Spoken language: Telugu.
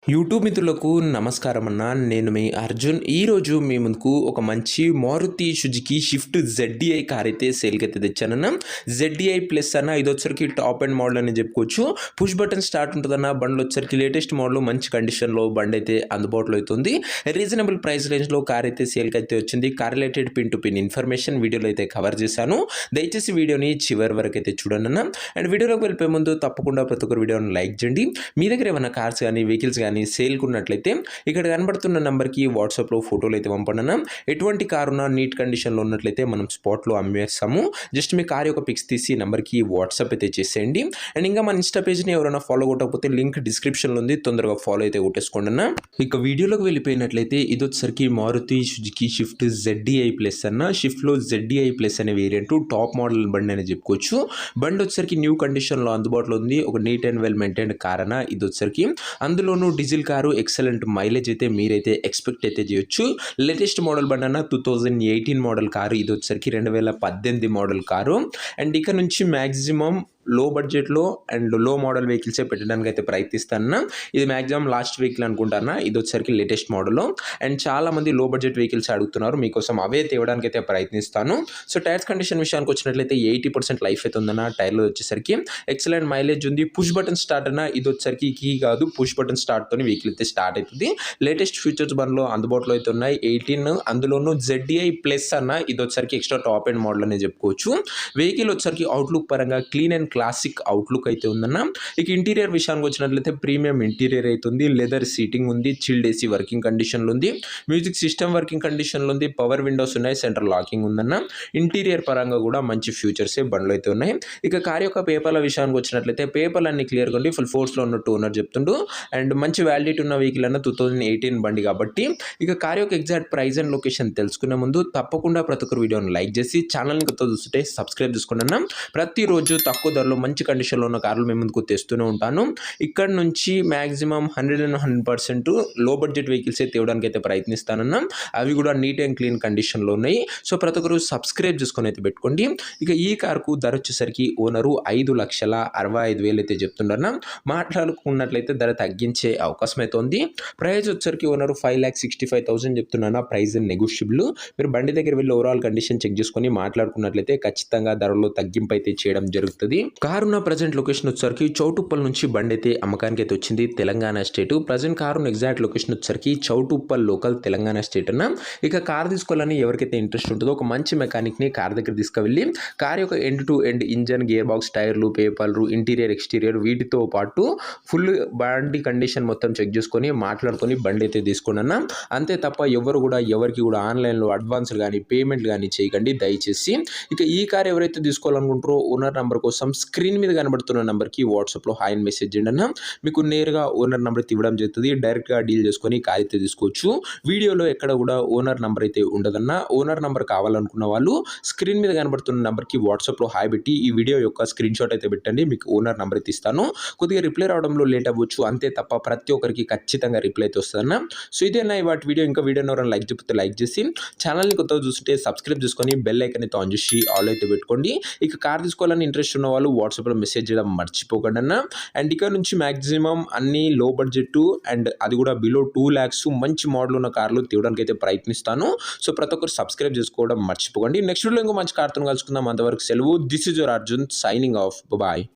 యూట్యూబ్ మిత్రులకు నమస్కారం అన్న. నేను మీ అర్జున్. ఈరోజు మీ ముందుకు ఒక మంచి Maruti Suzuki Swift ZDI car అయితే సేల్కి అయితే తెచ్చానన్న. ZDI ప్లస్ అన్న, ఇది వచ్చరికి టాప్ అండ్ మోడల్ అని చెప్పుకోవచ్చు. పుష్ బటన్ స్టార్ట్ ఉంటుందన్న. బండ్లు వచ్చరికి లేటెస్ట్ మోడల్, మంచి కండిషన్లో బండి అయితే అందుబాటులో అవుతుంది. రీజనబుల్ ప్రైస్ రేంజ్లో కార్ అయితే సేల్కి అయితే వచ్చింది. Car related pin to pin information వీడియోలో అయితే కవర్ చేశాను. దయచేసి వీడియోని చివరి వరకు అయితే చూడండి అన్న. అండ్ వీడియోలోకి వెళ్ళిపోయే ముందు తప్పకుండా ప్రతి ఒక్కరు వీడియోని లైక్ చేయండి. మీ దగ్గర ఏమైనా కార్స్ కానీ వెహికల్స్ కానీ సేల్కి ఉన్నట్లయితే ఇక్కడ కనబడుతున్న నెంబర్కి వాట్సాప్లో ఫోటోలు అయితే పంపండి. ఎటువంటి కారు ఉన్నా నీట్ కండిషన్లో ఉన్నట్లయితే మనం స్పాట్లో అమ్మేస్తాము. జస్ట్ మీ కార్ యొక్క పిక్స్ తీసి నెంబర్కి వాట్సాప్ అయితే చేసేయండి. అండ్ ఇంకా మన ఇన్స్టా పేజ్ని ఎవరైనా ఫాలో కొట్టకపోతే లింక్ డిస్క్రిప్షన్లో ఉంది, తొందరగా ఫాలో అయితే కొట్టేసుకోండి అన్న. ఇక వీడియోలోకి వెళ్ళిపోయినట్లయితే ఇది వచ్చరికి Maruti Suzuki Swift ZDI plus అన్న. షిఫ్ట్లో ZDI ప్లస్ అనే వేరియంట్ టాప్ మోడల్ బండి అని చెప్పుకోవచ్చు. బండి వచ్చరికి న్యూ కండిషన్లో అందుబాటులో ఉంది. ఒక neat and well maintained car అన్న. ఇది వచ్చరికి అందులోనూ డీజిల్ కారు, ఎక్సలెంట్ మైలేజ్ అయితే మీరైతే ఎక్స్పెక్ట్ అయితే చేయొచ్చు. లేటెస్ట్ మోడల్ బండి అన్న, 2018 మోడల్ కారు. ఇది వచ్చరికి 2018 మోడల్ కారు. అండ్ ఇక్కడ నుంచి మ్యాక్సిమం లో బడ్జెట్లో అండ్ లో మోడల్ వెహికల్సే పెట్టడానికి అయితే ప్రయత్నిస్తాను. ఇది మ్యాక్సిమం లాస్ట్ వెహికల్ అనుకుంటాను. ఇది వచ్చరికి లేటెస్ట్ మోడల్. అండ్ చాలామంది లో బడ్జెట్ వెహికల్స్ అడుగుతున్నారు, మీకోసం అవే తేవడానికి అయితే ప్రయత్నిస్తాను. సో టైర్స్ కండిషన్ విషయానికి వచ్చినట్లయితే 80% లైఫ్ అయితే ఉందన్న. టైర్లో వచ్చేసరికి ఎక్సలెంట్ మైలేజ్ ఉంది. పుష్ బటన్ స్టార్ట్ అన్న. ఇది వచ్చరికి కీ కాదు, పుష్ బటన్ స్టార్ట్తో వెహికల్ అయితే స్టార్ట్ అవుతుంది. లేటెస్ట్ ఫీచర్స్ బండ్లో అందుబాటులో అయితే ఉన్నాయి. 18 అందులోనూ ZDI ప్లస్ అన్న. ఇది వచ్చరికి ఎక్స్ట్రా టాప్ అండ్ మోడల్ అని చెప్పుకోవచ్చు. వెహికల్ వచ్చరికి అవుట్లుక్ పరంగా క్లీన్ అండ్ క్లాసిక్ అవుట్లుక్ అయితే ఉందన్న. ఇక ఇంటీరియర్ విషయానికి వచ్చినట్లయితే ప్రీమియం ఇంటీరియర్ అవుతుంది. లెదర్ సీటింగ్ ఉంది. చిల్డ్ AC వర్కింగ్ కండిషన్లో ఉంది. మ్యూజిక్ సిస్టమ్ వర్కింగ్ కండిషన్లో ఉంది. పవర్ విండోస్ ఉన్నాయి. సెంట్రల్ లాకింగ్ ఉందన్న. ఇంటీరియర్ పరంగా కూడా మంచి ఫ్యూచర్సే బండ్లు అయితే ఉన్నాయి. ఇక కార్ యొక్క పేపర్ల విషయానికి వచ్చినట్లయితే పేపర్లు అన్ని క్లియర్గా ఉండి ఫుల్ ఫోర్స్లో ఉన్నట్టు ఓనర్ చెప్తుండు. అండ్ మంచి వ్యాలిడిటీ ఉన్న వెహికల్ అన్న, 2018 బండి కాబట్టి. ఇక కార్ యొక్క ఎగ్జాక్ట్ ప్రైస్ అండ్ లొకేషన్ తెలుసుకునే ముందు తప్పకుండా ప్రతి ఒక్కరు వీడియోని లైక్ చేసి ఛానల్ని కొత్త చూస్తుంటే సబ్స్క్రైబ్ చేసుకోండి అన్న. ప్రతిరోజు తక్కువ ధరలో మంచి కండిషన్లో ఉన్న కార్లు మేము ముందుకు తెస్తూనే ఉంటాను. ఇక్కడ నుంచి మ్యాక్సిమం 100% లో బడ్జెట్ వెహికల్స్ తేవడానికి అయితే ప్రయత్నిస్తానన్నా. అవి కూడా నీట్ అండ్ క్లీన్ కండిషన్లో ఉన్నాయి. సో ప్రతి ఒక్కరు సబ్స్క్రైబ్ చేసుకొని అయితే పెట్టుకోండి. ఇక ఈ కార్కు ధర వచ్చేసరికి ఓనరు 5,65,000 అయితే చెప్తుండన్నా. మాట్లాడుకున్నట్లయితే ధర తగ్గించే అవకాశం అయితే ఉంది. ప్రైస్ వచ్చేసరికి ఓనరు 5,65,000 చెప్తున్నా. Price negotiable. మీరు బండి దగ్గర వెళ్ళి ఓవరాల్ కండిషన్ చెక్ చేసుకొని మాట్లాడుకున్నట్లయితే ఖచ్చితంగా ధరలో తగ్గింపు అయితే చేయడం జరుగుతుంది. కారున్న ప్రజెంట్ లొకేషన్ వచ్చేసరికి చౌటుప్పల్ నుంచి బండి అయితే అమ్మకానికి అయితే వచ్చింది, తెలంగాణ స్టేట్. ప్రజెంట్ కారున్న ఎగ్జాక్ట్ లొకేషన్ వచ్చేసరికి చౌటుప్పల్ లోకల్, తెలంగాణ స్టేట్ అన్న. ఇక కార్ తీసుకోవాలని ఎవరికైతే ఇంట్రెస్ట్ ఉంటుందో ఒక మంచి మెకానిక్ని కార్ దగ్గర తీసుకువెళ్ళి కార్ యొక్క end to end engine, gear box, టైర్లు, పేపర్లు, ఇంటీరియర్, ఎక్స్టీరియర్ వీటితో పాటు ఫుల్ బండి కండిషన్ మొత్తం చెక్ చేసుకొని మాట్లాడుకొని బండి అయితే తీసుకోండి అన్న. అంతే తప్ప ఎవరికి కూడా ఆన్లైన్లో అడ్వాన్స్లు కానీ పేమెంట్లు కానీ చేయకండి దయచేసి. ఇక ఈ కార్ ఎవరైతే తీసుకోవాలనుకుంటారో ఓనర్ నెంబర్ కోసం స్క్రీన్ మీద కనబడుతున్న నెంబర్కి వాట్సాప్లో హాయ్ అని మెసేజ్ చేయండి అన్న. మీకు నేరుగా ఓనర్ నెంబర్ ఇవ్వడం జరుగుతుంది. డైరెక్ట్గా డీల్ చేసుకొని కార్ అయితే తీసుకోవచ్చు. వీడియోలో ఎక్కడ కూడా ఓనర్ నెంబర్ అయితే ఉండదన్న. ఓనర్ నెంబర్ కావాలనుకున్న వాళ్ళు స్క్రీన్ మీద కనబడుతున్న నెంబర్కి వాట్సాప్లో హాయ్ పెట్టి ఈ వీడియో యొక్క స్క్రీన్ షాట్ అయితే పెట్టండి. మీకు ఓనర్ నెంబర్ అయితే ఇస్తాను. కొద్దిగా రిప్లై రావడంలో లేట్ అవ్వచ్చు, అంతే తప్ప ప్రతి ఒక్కరికి ఖచ్చితంగా రిప్లై అయితే వస్తుందన్న. సో ఇదేనా వాటి వీడియో. ఇంకా వీడియోని ఎవరైనా లైక్ చెప్తే లైక్ చేసి ఛానల్ని కొత్తగా చూస్తుంటే సబ్స్క్రైబ్ చేసుకొని బెల్ ఐకాన్ అయితే ఆన్ చేసి ఆల్ అయితే పెట్టుకోండి. ఇక కార్ తీసుకోవాలని ఇంట్రెస్ట్ ఉన్న వాళ్ళు వాట్సాప్లో మెసేజ్ చేయడం మర్చిపోకండి అన్న. అండ్ ఇక్కడ నుంచి మ్యాక్సిమం అన్ని లో బడ్జెట్ అండ్ అది కూడా బిలో 2 lakhs మంచి మోడల్ ఉన్న కార్లు తీయడానికి అయితే ప్రయత్నిస్తాను. సో ప్రతి ఒక్కరు సబ్స్క్రైబ్ చేసుకోవడం మర్చిపోకండి. నెక్స్ట్ వీడియో ఇంకో మంచి కార్తో కలుసుకుందాం. అంతవరకు సెలవు. This is your Arjun signing off. Bye.